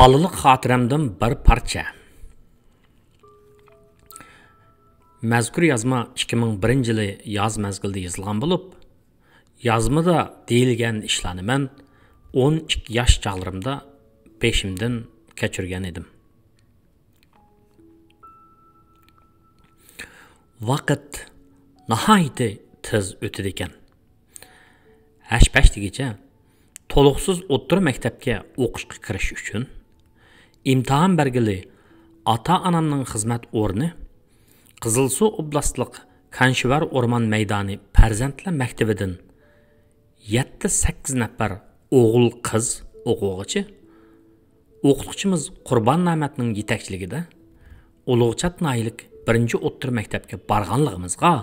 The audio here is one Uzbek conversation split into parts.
Balılıq xatiramdan bir parça. Məzkur yazma 2001-ci yaz məzgildə yazılğan olub, yazmada deyilgən işlarni mən 12 yaş çağlarımda beşimdən keçirgən edim. Vaqt nəhayət tez ötüdü ekan. 8-5-gacha to'liqsiz o'rta maktabga o'qishga kirish uchun imtihon bergili ota-onamning xizmat o'rni Qizilsuv oblastlik Kanshivar o'rmon maydoni farzandlar maktabidan 7-8 nafar o'g'il qiz o'quvchi o'qituvchimiz Qurbon Namatning yetakchiligida Ulug'chat noyalik 1-o'rta maktabga borganligimizga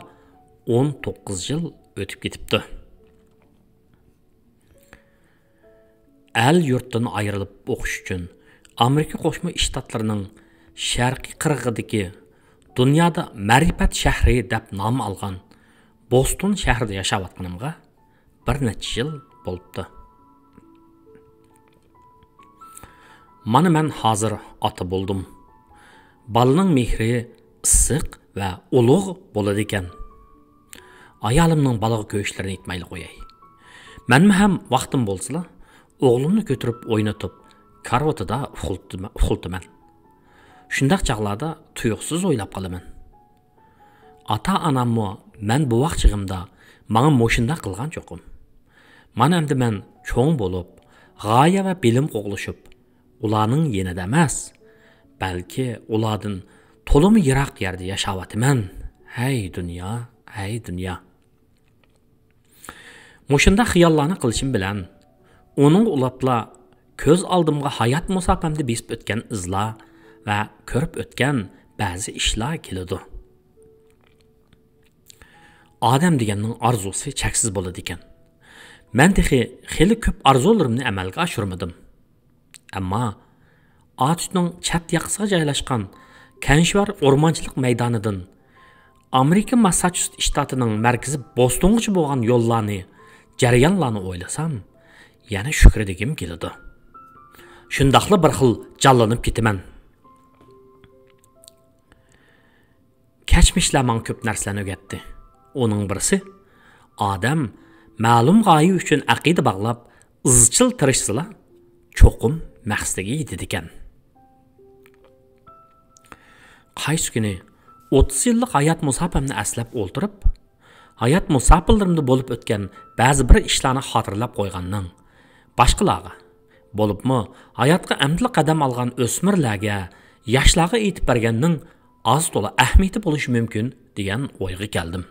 19 yil o'tib ketibdi. El yurtdan ayrılıp o'qish uchun Amerika Qo'shma Shtatlarining sharqiy qirg'idagi dunyoda ma'rifat shahri deb nom olgan Boston shahrida yashayotganimga bir necha yil bo'libdi. Mana men hozir ota bo'ldim. Balaning mehri issiq va ulug' bo'ladi ekan. Ayolimning balaga ko'yishlarini aytmayli qo'yay. Menmi ham vaqtim bo'lsa, o'g'limni ko'tirib o'ynatib, karvatida uxultaman. Shundaq chaqlarda tuyuqsiz o'ylab qolaman. Ota-onammi men bu vaqtchig'imda menga mo'shinda qilgan cho'qim. Mana endi men cho'ng bo'lib, g'oya va bilim qo'g'lishib, ularning yenida emas, balki ulardan to'lim yiroq yerda yashayapman. Hey dunyo, hey dunyo. Mo'shinda xiyollarni qilishim bilan onun ulapla köz aldımga hayat musafamda besip ötken izlar ve körüp ötken bazı işler kelidi. Adam deganning arzusi cheksiz bo'ladi ekan. Men texi xeli ko'p arzularimni amalga oshirmadim. Ammo Atishning chat yaqasiga joylashgan Kanshivar o'rmonchilik maydonidan Amerika Massachusets shtatining markazi Bostongacha bo'lgan yo'llarni, jarayonlarni o'ylasam, yana shukredegim keladi. Shundaqla bir xil jallanib ketaman. Kechmishlar menga ko'p narsalarni o'rgatdi. Uning birisi odam ma'lum g'oya uchun aqida bog'lab, izchil tirishsalar, cho'qim maqsadiga yetadi ekan. Qaysi kuni 30 yillik hayot musafamni aslab o'ltirib, hayot musafirlarimda bo'lib o'tgan ba'zi bir ishlarni xotirlab qo'yganning boshqalarga bo'libmi hayotga amdli qadam olgan o'smirlarga, yoshlarga aytib berganning oz to'la ahamiyati bo'lishi mumkin degan o'yga keldim.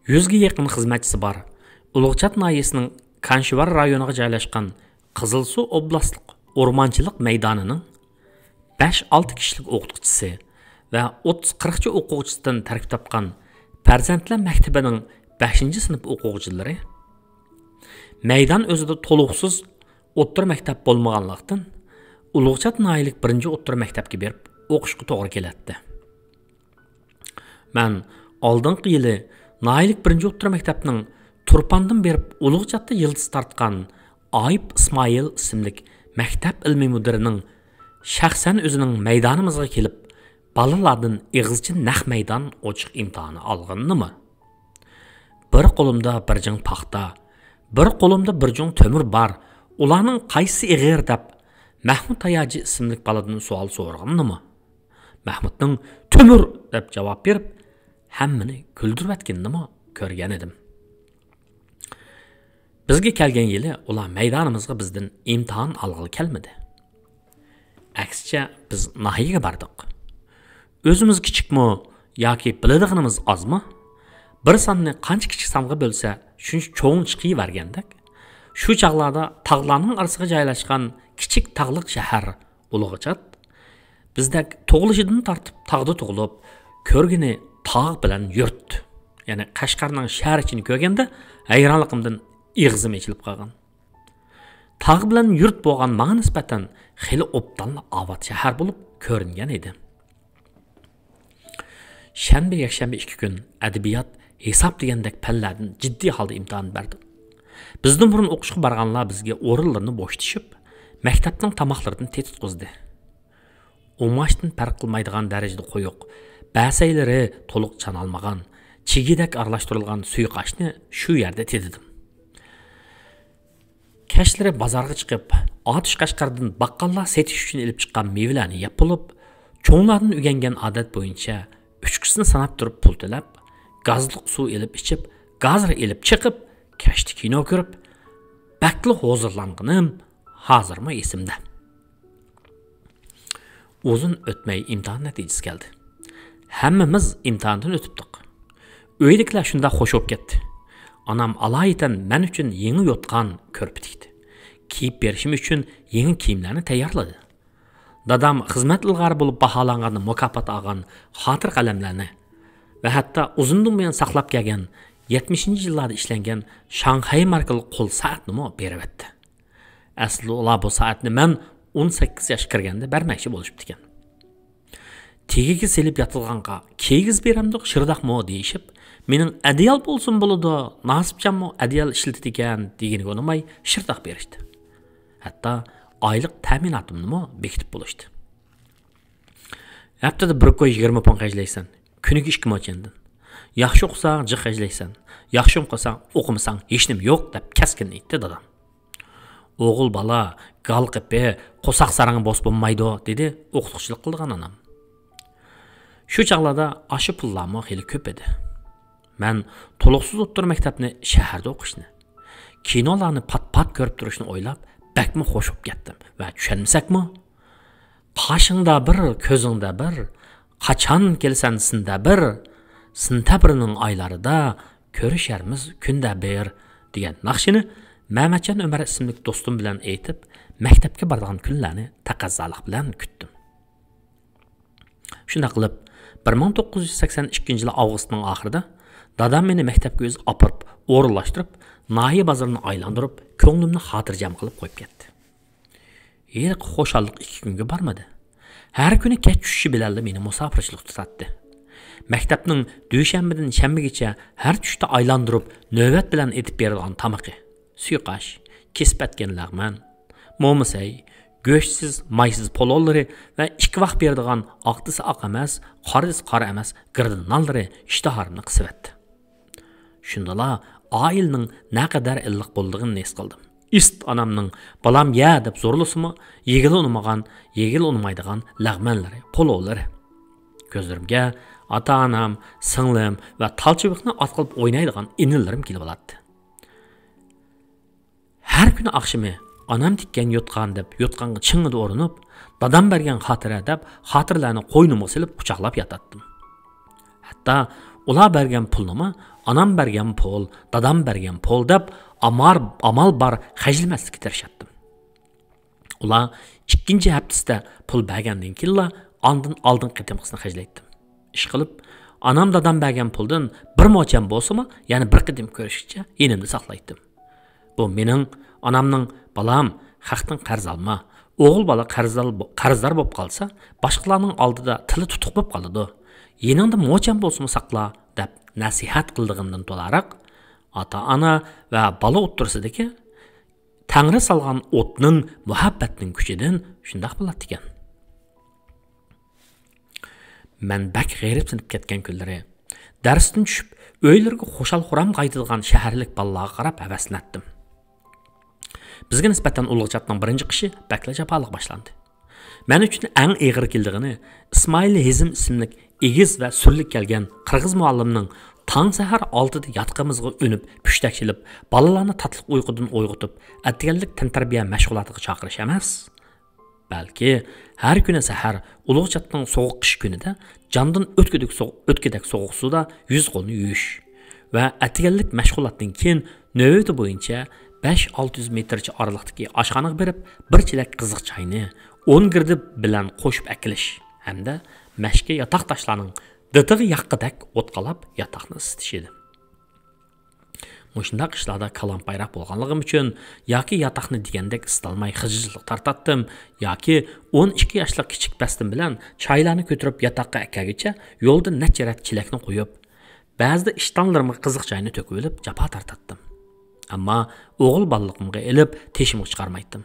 100 ga yaqin xizmatchisi bor Ulug'chat noyasining Kanshivar rayoniga joylashgan Qizilsuv oblastlik o'rmonchilik maydonining 5-6 kishilik o'qituvchisi va 30-40 o'quvchisidan tarkib topgan farzandlar maktabining 5-sinf o'quvchilari maydon o'zida to'liqsiz o'rta maktab bo'lmaganlikdan Ulug'chat noyalik 1-o'rta maktabga berib o'qishga to'g'ri keladi. Men oldingi yili noyalik 1-o'rta maktabning Turpandan berib Ulug'chatda yıldız tartgan Ayib Ismoil ismli maktab ilmiy mudirining shaxsan o'zining maydonimizga kelib, balalardan ig'izcha naq maydon ochiq imtihoni olganimi? Bir qo'limda bir jing paxta, bir qo'limda bir jing temir bar. Ularning qaysi ig'ir deb Mahmud Tayaji ismli baladan savol so'raganimi? Mahmudning temir deb javob berib, hammani kuldirib atganini ko'rgan edim. Bizga kelgan yili ular maydonimizga bizdan imtihon olg'ili kelmadi. Aksicha biz nahiyaga bordik. O'zimiz kichikmi yoki biladiganimiz ozmi? Bir sonni qancha kichik songa bo'lsa, shuncha cho'ng chiqavergandak. Shu chaqlarda tog'larning orasiga joylashgan kichik tog'liq shahar Ulug'chat bizdak tug'ilishidan tortib tog'da tug'ilib, ko'rgini tog' bilan yurt. Ya'ni Qashqarning shahar ichini ko'rganda hayronligimdan ig'zim echilib qolgan. Tog' bilan yurt bo'lgan menga nisbatan xili obdanla obod shahar bo'lib ko'ringan edi. Shanba yakshanba 2 kun adabiyot, hisob degandek fanlardan jiddiy holda imtihon berdim. Bizden burun o'qishga borganlar bizga o'rinlarni bo'shatishib, maktabning tamoqlaridan tetitqizdi. O'mashdan farq qilmaydigan darajada qo'yiq, ba'saylari to'liq chanalmagan, chigidak aralashtirilgan suyuqoshni shu yerda tetidim. Kashları bozorga chiqib, otish qashqardan baqqallar setish uchun elib chiqqan mevalarni yeb bo'lib, cho'nglardan o'rgangan odat bo'yicha 3 kisini sanab turib pul to'lab, gazliq suv elib ichib, gazir elib chiqib, kashda kino ko'rib, bakli hozirlanganim hozirma esimda. Uzun o'tmay imtihon natijasi keldi. Hammamiz imtihondan o'tibdik. Uydagilar shunda xo'sh bo'lib ketdi. Anam alaydan men uchun yangi yotgan ko'rpa tikdi. Kiyib berishim uchun yangi kiyimlarni tayyorladi. Dadam xizmat ilg'ari bo'lib baholangan mukofot olgan xotir qalamlarni va hatto uzundan buyon saqlab kelgan 70-yillarda ishlangan Shanxay markali qo'l soatni berib etdi. Asli ular bu soatni men 18 yosh kirganda bermoqchi bo'lishibdi ekan. Tegiga selib yotilganqa kegiz beramdiq shirdaqmo deyishib, mening adiyal bo'lsin bo'ladi, nasibchammo adiyal ishlatdi ekan degeniga o'namay shirdaq berishdi. Hatto oylik ta'minatimni bekitib bo'lishdi. Haftada bir qo'y 20 pon qajlaysan, kuniga 2 mochandan. Yaxshi o'qisang, jiq qajlaysan, yaxshi o'qisang, o'qimasang hech nima yo'q deb kaskin aytdi dadam. O'g'il bola gal qipi, qo'saq sarang bos bo'lmaydi dedi o'qituvchilik qilgan onam. Shu chaqlarda aşı pullarım xeyli ko'p edi. Men to'liqsiz o'ttir maktabni shaharda o'qishni, kinolarni pat-pat ko'rib turishni o'ylab, bakmi xo'sh bo'lib ketdim va tushunmasakmi? Qashingda bir, ko'zingda bir, qachon kelsan sinda bir, sentabrning oylarida ko'risharmiz kunda bir degan naqshini Mehmetcan Ömer ismli do'stim bilan aytib, maktabga borgan kunlarni taqazzoliq bilan kutdim. Shunda qilib 1982 yil avgustning oxirida dadam meni maktabga o'zi opirib, o'rinlashtirib, Nahiye bozorini aylantirib, ko'nglimni xotirjam qilib qo'yib ketdi. Yirik xo'shallik 2 kunga bormadi. Har kuni kech tushishi bilan meni musofirchilik tutatdi. Maktabning dushanbadan shanbagacha har tushda aylantirib, navbat bilan etib berilgan tamoqi, suyuqosh, kesib atgan lag'man, mo'misay, go'shtsiz, maysiz polollari va 2 vaqt beradigan oqdisi oq emas, qorisi qora emas, girdinonlari ishtaharimni qisib etdi. Shundala oilning naqadar illiq bo'ldig'ini his qildim. İst anamning balam ya deb zo'rlasimi, yegili unmagan, yegili unmaydigan lag'manlari, polollari. Ko'zlarimga ota-onam, singlim va talchibiqni ot qilib o'ynaydigan inillarim kelib oladi. Har kuni oqshimi anam tikkan yotgan deb yotqanga chingida o'rinib, dadam bergan xotira deb xotirlarni qo'ynimga silib quchoqlab yotatdim. Hatto ular bergan pulni anam bergan pul, dadam bergan pul deb amal bar xajilmaslikka tirishdim. Ular 2-chi haftasida pul bergandan keyin oldin qitimqisini xajlaydim. Ish qilib, anam dadam bergan puldan bir mo'cham bo'lsa-mi, ya'ni bir qidim ko'rishgacha yenimda saqlaydim. Bu mening onamning balam haqdan qarz olma, o'g'il bola qarzdor bo'lib qolsa, boshqalarning oldida tili tutuq bo'lib qoladi. Yeningda mo'cham bo'lsa-mi saqla deb nasihat qildig'imdan to'laroq ota-ona va bola o'ttirsidagi Tangri salgan o'tning muhabbatning kuchidan shunday bo'ladi ekan. Men bak g'ayribsinib ketgan kunlari darsdan tushib, o'ylarga xo'shal-xuram qaytadigan shaharlik bolalarga qarab havaslandim. Bizga nisbatan Ulug'chatning birinchi qishi bakla jafoliq boshlandi. Men uchun eng og'ir keldig'ini Ismoil Hizm ismli egiz va surlik kelgan qirg'iz muallimning tong sahar oldida yotqimizga o'nib, pushtakchilib, bolalarni tatliq uyqudan uyg'otib, atganlik tantarbiya mashg'ulotiga chaqirish emas, balki har kuni sahar Ulug'chatning sovuq qish kunida jondan o'tkidek sovuq suvda yuz qo'lni yuvish va atganlik mashg'ulotdan keyin navbati bo'yicha 5-600 metrcha oraliqdagi oshxonaga berib, bir chelak qiziq choyni 10 girdib bilan qo'shib akilish hamda mashka yotoq tashlarning ditig'i yaqqidek o'tqalab yotoqni isitish edi. Mushundaq ishlarda kalampayroq bo'lganligim uchun yoki yotoqni degandek isitolmay xijillik tartatdim, yoki 12 yoshli kichik bastim bilan choylarni ko'tarib yotoqqa akagicha yo'lda necha rat chelakni qo'yib, ba'zida ishtonlarimga qiziq choyni to'kib olib, jafo tartatdim. Ammo o'g'il balliqimga elib teshimga chiqarmaydim.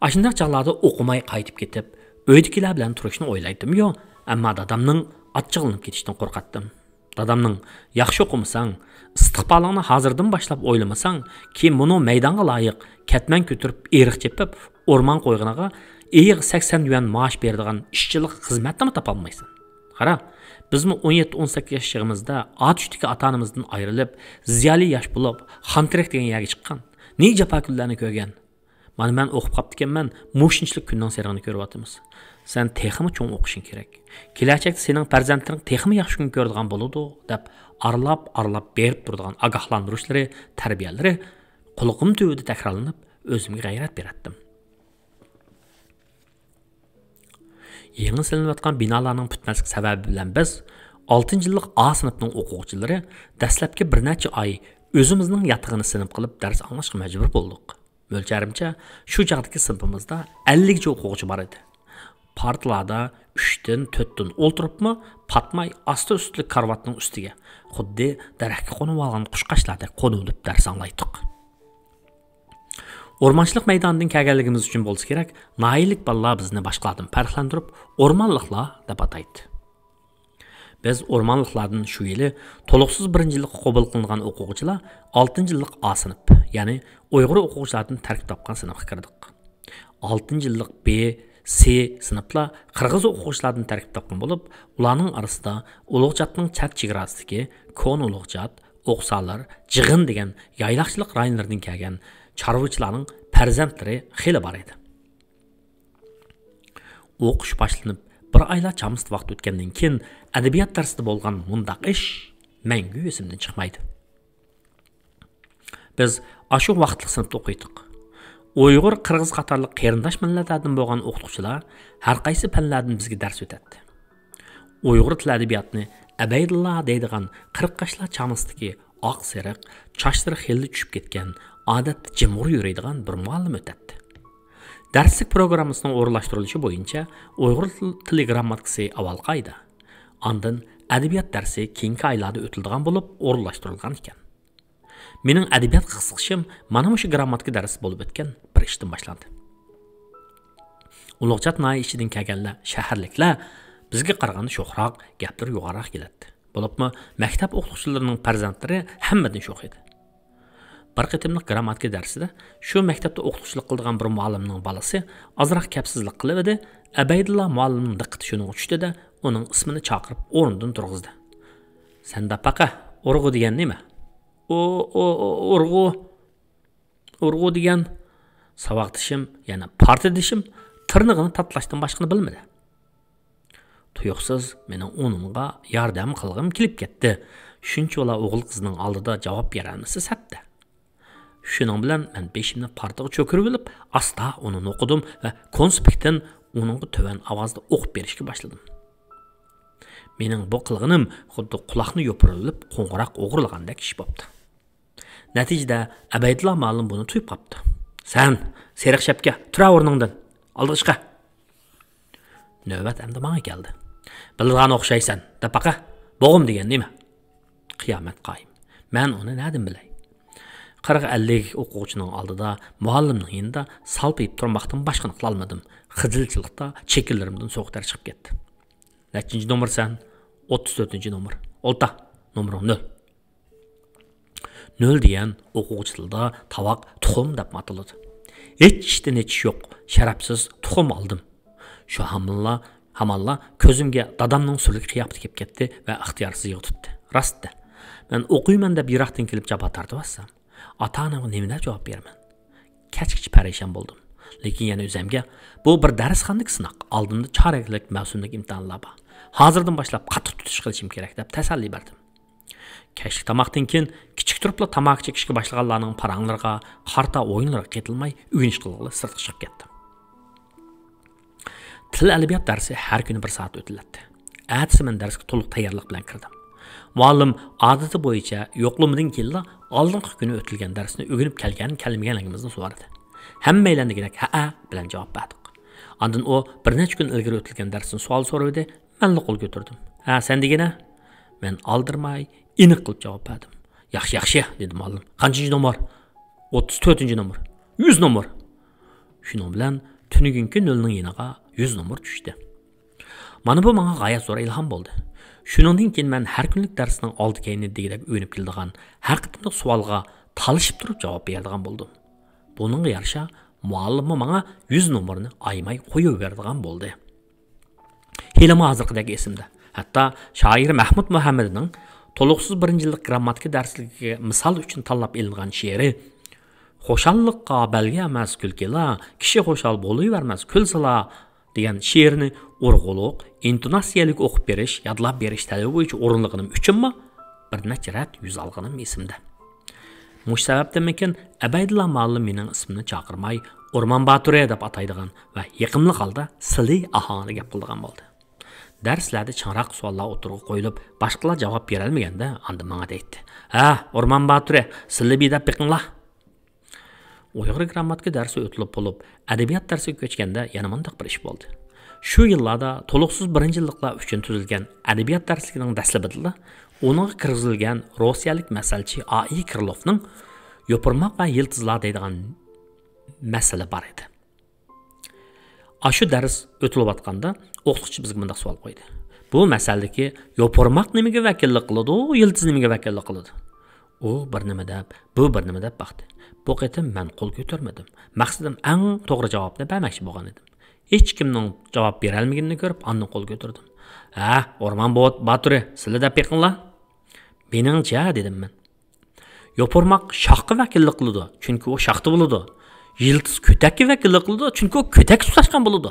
Ashundaq chaqlarda o'qimay qaytib ketib, uydagilar bilan turishni o'ylaydim-yu, ammo dadamning achchig'lanib ketishidan qo'rqatdim. Dadamning yaxshi o'qimasang, istiqbolingni hozirdan boshlab o'ylamasang, keyin buni maydonga loyiq katman ko'tirib, eriq chepib, o'rmon qo'yg'iniga 80 yuan maaş beradigan ishchilik xizmatni topolmaysan. Qara, bizmi 17-18 yoshligimizda ot-ushdagi ota-onamizdan ayrilib, ziyoli yosh bo'lib, xontirak degan yerga chiqqan. Ne jafo kunlarni ko'rgan. Mana men o'qib qolib ekanman, mushunchlik kunning serig'ini ko'ryapmiz. Sen texmi cho'ng o'qishing kerak. Kelajakda sening farzandlaring texmi yaxshi kun ko'radigan bo'ladi deb arlab berib turadigan ogohlantirishlari, tarbiyalari qulog'im tubida takrorlanib, o'zimga g'ayrat beratdim. Yangi silinayotgan binolarning bitmaslik sababi bilan biz 6-yillik A sinfning o'quvchilari dastlabki bir necha oy o'zimizning yatag'ini sinib qilib dars anglashga majbur bo'ldik. Mo'lcharimcha shu chaqdagi sinfimizda 50 ga o'quvchi bor edi. Partlarda 3dan 4dan o'ltiribmi, patmay asta-ustli karvatning ustiga, xuddi daraxtga qo'nib olgan qushqashlardek qo'nilib dars anglaydik. O'rmonchilik maydonidan kelganligimiz uchun bo'lsa kerak, noyilik bolalar bizni boshqalardan farqlantirib, o'rmonliqlar deb ataydi. Biz o'rmonliqlardan shu yili to'liqsiz 1-yillikqa qabul qilingan o'quvchilar 6-yillik A sinf, ya'ni Uyg'ur o'quvchilardan tarkib topgan sinfga kirdik. 6-yillik B, C sinflar qirg'iz o'quvchilardan tarkib topgan bo'lib, ularning orasida Ulug'jatning chak chegarasidagi Kon Ulug'jat, O'qsalar, Jig'in degan yayloqchilik rayonlaridan kelgan chorvachilarning farzandlari xeli bor edi. O'qish boshlanib bir oylar chamist vaqt o'tgandan keyin adabiyot darsida bo'lgan mundaq ish mangu esimdan chiqmaydi. Biz ashu vaqtli sinfda o'qiydik. Uyg'ur, qirg'iz qatorli qarindosh millatlardan bo'lgan o'qituvchilar har qaysi fanlardan bizga dars o'tadi. Uyg'ur tili adabiyotini Abaydulla deydigan 40 yoshlar chamistiki oq seriq, chochlari xilli tushib ketgan, odatda jimg'ur yuradigan bir muallim o'tadi. Darslik programmasining o'rinlashtirilishi bo'yicha Uyg'ur tili grammatikasi avval qayda. Ondan adabiyot darsi keyingi oylarda o'tiladigan bo'lib, o'rinlashtirilgan ekan. Mening adabiyot qiziqishim mana shu grammatika darsi bo'lib o'tgan bir ishdan boshlandi. Ulug'jat noyi ichidan kelganlar, shaharliklar bizga qaraganda sho'xroq, gaplar yo'g'aroq keladi. Bo'libmi, maktab o'qituvchilarining farzandlari hammadan sho'x edi. Bir qitimliq grammatika darsida shu maktabda o'qituvchilik qilgan bir muallimning bolasi ozroq kapsizlik qilib edi. Abaydulla muallimning diqqati shuni tushdi-da, uning ismini chaqirib o'rnidan turg'izdi. "Senda paqa, urg'u degan nima?" Urg'u degan savoqdishim, yana partidishim tirnig'ini tatlashdan boshqani bilmadi. Tuyuqsiz mening uningga yordam qilg'im kelib ketdi. Shuncha o'g'il qizning oldida javob beramiz satda. Shuning bilan men beshimni partaga cho'kirib olib, asta uni o'qidim va konspektdan uningga to'van ovozda o'qib berishga boshladim. Mening bu qilg'inim xuddi quloqni yopirilib, qo'ng'iroq o'g'irlagandek ish bo'ldi. Natijada Abaydulla muallim buni tuyib qopti. "Sen seriq shapka, tura o'rningdan. Oldiga chiqa." Navbat endi menga keldi. "Bilgan o'xshaysan, dapaqa. Bo'g'im degan nima?" Qiyomat qoyim. Men uni na'dim bilay. 40-50 o'quvchining oldida, muallimning yonida salpayib turmoqdan boshqani qila olmadim. Xijilchilikda chekillarimdan so'qtar chiqib ketdi. "Nechinchi nomersan?" 34-nomer. "Olta, nomering 0." 0 degan o'quvchi tilida tovoq tuxum deb ataladi. Hech ishdan hech yo'q, sharafsiz tuxum oldim. Shu hamalla ko'zimga dadamning surlik qiyofati kelib ketdi va ixtiyorsiz yotibdi. Rostda, men o'qiyman deb yiroqdan kelib javob tortibsam, ota-onamga nima deb javob beraman? Kechgacha parishon bo'ldim. Lekin yana o'zimga bu bir darsxonlik sinoq, oldimda choraklik mavsumlik imtihonlar bor. Hozirdan boshlab qattiq tutish qilishim kerak deb tasalli berdim. Kechki tomoqdan keyin kichik turibla tomoq chekishga boshlaganlarning paranglarga, qarta o'yinlarga ketilmay, o'yinish qilg'ili sirtga chiqib ketdim. Til adabiyot darsi har kuni 1 soat o'tiladi. Ertasi men darsga to'liq tayyorlik bilan kirdim. Muallim odati bo'yicha yo'qlamadan keyin oldingi kuni o'tilgan darsni o'rganib kelmaganligimizni so'radi. Hammalarnigidek ha bilan javob berdik. Ondan u bir necha kun ilgari o'tilgan darsni savol so'radi, men qo'l ko'tardim. "Ha, sen degina?" Men aldirmay, aniq qilib javob berdim. Yaxshi, dedi muallim. Qancha nomor? 34-nomor. 100 nomor. Shuning bilan tunugunki 0ning yeniga 100 nomor tushdi. Mana bu menga g'oyat zo'r ilhom bo'ldi. Shuningdan keyin men har kunlik darsning oldi keyini degidek o'ynab keladigan, har qitimliq savolga talishib turib javob beradigan bo'ldim. Buningga yarasha muallim menga 100 nomorni aymay qo'yib beradigan bo'ldi. Hilmi hozirgidek esimda. Hatto shoir Mahmud Muhammadning to'liqsiz 1-yillik grammatika darsligiga misol uchun tanlab ilingan she'ri "Xo'shalliqqa balga emas kulkila, kishi xo'shal bo'lavermas kulsila" degan she'rni urg'uluq, intonatsiyalik o'qib berish, yodlab berish talabi bo'yicha o'rinlig'im uchunmi bir necha rat yuz olganim esimda. Mush sababdanmikin Abaydulla muallim mening ismimni chaqirmay O'rmon Bature deb ataydigan va yiqimli holda sili ahongida gap qildigan bo'ldi. Darslarda changroq savollar o'tirg'i qo'yilib, boshqalar javob bera olmaganda, anda menga deydi: "Ha, O'rmon Bature, sili bidab biqinglar." Uyg'ur grammatika darsi o'tilib bo'lib, adabiyot darsiga ko'chganda yana bunday bir ish bo'ldi. Shu yillarda to'liqsiz 1-yilliklar uchun tuzilgan adabiyot darsligining dastlabida uning kirgizilgan rossiyalik masalchi A.I. Kirlovning "Yo'pirmoq va yiltizlar" deydigan masala bor edi. Ashu dars o'tilayotganda o'qituvchi bizga bunday savol qo'ydi. Bu masaladagi yo'pirmoq nimaga vakillik qiladi, yiltiz nimaga vakillik qiladi? U bir nima deb, bu bir nima deb baqdi. Bu qitim men qo'l ko'tarmadim. Maqsadim eng to'g'ri javobni bermoqchi bo'lgan edim. Hech kimning javob bera olmaganini ko'rib, andan qo'l ko'tardim. "Ha, O'rmon Bature, sizlar deb biqinglar." "Meningcha", dedim men. "Yo'pirmoq shoqqa vakillik qiladi, chunki u shoqda bo'ladi. Yiltiz ko'takka vakillik qiladi, chunki u ko'tak tutashgan bo'ladi."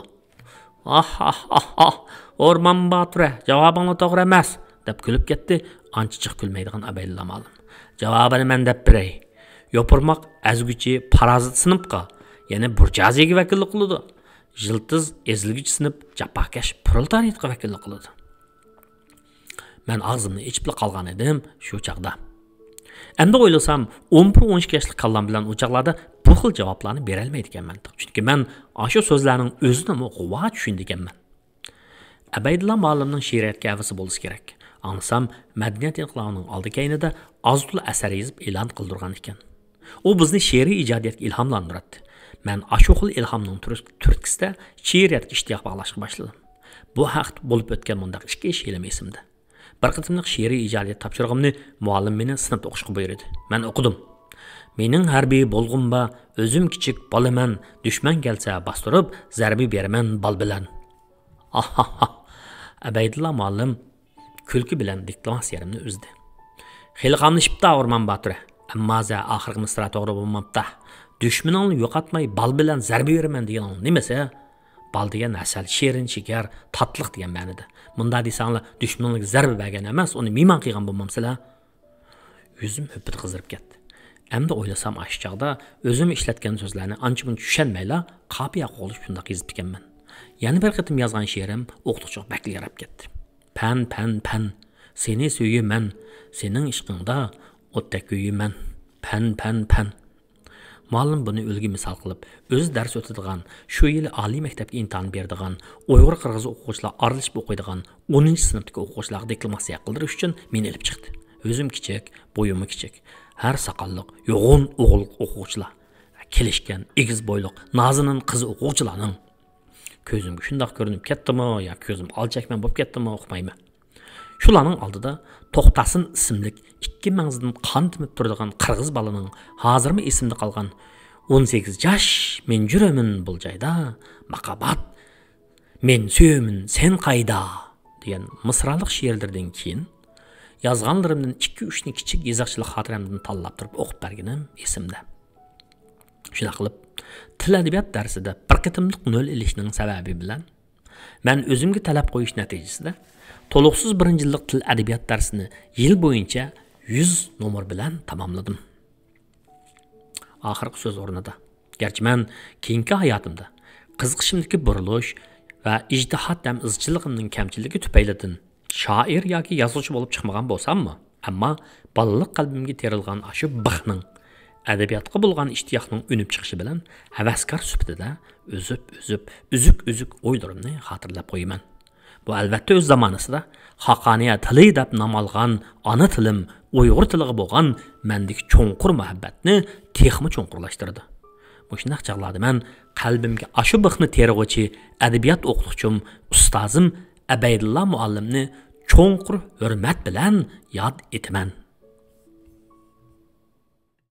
"O'rmon Bature, javobingiz to'g'ri emas", deb kulib ketdi. Ancha kulmaydigan Abaydulla muallim. "Javobini men deb beray. Yo'pirmoq azguchi parazit sinibqa, ya'ni burjuaziyaga vakillik qiladi. Yiltiz ezilguchi sinib jafokash proletariyatga vakillik qiladi." Men og'zimni ichib qolgan edim shu chaqda. Endi o'ylasam, 11-12 yoshlik kallam bilan o'chaqlarda bu xil javoblarni bera olmaydi ekanman. Chunki men shu so'zlarning o'zini g'uva tushundi ekanman. Abaydulla muallimning she'riyatga havasi bo'lishi kerak. Anlasam, madaniyat inqilobining oldi keynida oztul asar yozib e'lon qildirgan ekan. U bizni she'riy ijodiyatga ilhomlantiradi. Men shu xil ilhomning turtkisida she'riyatga ishtiyoq bog'lashga boshladim. Bu haqda bo'lib o'tgan bunday ikki ish elim esimda. Bir qitimliq she'riy ijodiyat topshirig'imni muallim meni sinfda o'qishga buyurdi. Men o'qidim. "Mening harbiy bo'lg'imba, o'zim kichik bolaman, dushman kelsa bostirib, zarbi beraman bal bilan." Abaydulla muallim kulki bilan deklamatsiyarimni uzdi. "Xeyli qamlashibdi O'rmon Bature, ammo za oxirgi misra to'g'ri bo'lmabdi. Dushmaningni yo'qotmay bal bilan zarba beraman degan nimasi? Bal degan asal, sherin, shekar, tatliq degan ma'noda. Bunda desanglar, dushmanlarga zarba bergan emas, uni mehmon qilgan bo'lmamsizlar?" Yuzim hüpit qizirib ketdi. Endi o'ylasam shu chaqda o'zim ishlatgan so'zlarni ancha-muncha tushunmayla, qopiya qolib shunday yozib ekanman. Yana bir qitim yozgan she'rim o'qituvchi bakli yarab ketdi. Pan, seni suyuyman, sening ishqingda o'tda kuyuyman. Pan. Muallim buni o'lgi misol qilib, o'zi dars o'tadigan, shu yil oliy maktabga imtihon beradigan, Uyg'ur qirg'iz o'quvchilar aralashib o'qiydigan 10-sinfdagi o'quvchilarga deklamatsiya qildirish uchun meni olib chiqdi. O'zim kichik, bo'yim kichik, har soqolliq, yo'g'on o'g'il o'quvchilar, kelishgan, egiz bo'yliq, nozinin qiz o'quvchilarning ko'zimga shundoq ko'rinib ketdimi, yo ko'zim olchakman bo'lib ketdimi, uqmayman. Shularning oldida To'xtasin ismli 2 mangzidan qon timib turadigan qirg'iz balaning hozirmi esimda qolgan 18 yosh men juramin bu joyda, maqabat men suyumin sen qayda degan misraliq she'rlardan keyin yozganlarimdan 2-3 ni kichik yezaqchilik xotiramdan tanlab turib o'qib berganim esimda. Shuna qilib, til adabiyot darsida bir qitimliq 0 ilishning sababi bilan men o'zimga talab qo'yish natijasida to'liqsiz 1-yillik til adabiyot darsini yil bo'yicha 100 nomor bilan tamomladim. Oxirgi so'z o'rnida. Garchi men keyingi hayotimda qiziqishimdagi burilish va ijtihod ham izchilligimning kamchiligi tufaylidan shoir yoki yozuvchi bo'lib chiqmagan bo'lsam-mi, ammo balaliq qalbimga terilgan shu bixning adabiyotga bo'lgan ishtiyoqning unib chiqishi bilan havaskor sifatida uzuk o'ylarimni xotirlab qo'yaman. Bu albatta o'z zamonasida Haqqoniya tili deb nom olgan ona tilim Uyg'ur tiliga bo'lgan mendagi cho'nqur muhabbatni texmi cho'nqurlashtirdi. Mushunaq chaqlarda men qalbimga ashu bixni terg'uchi adabiyot o'qituvchim ustozim Abaydulla muallimni cho'nqur hurmat bilan yod etaman.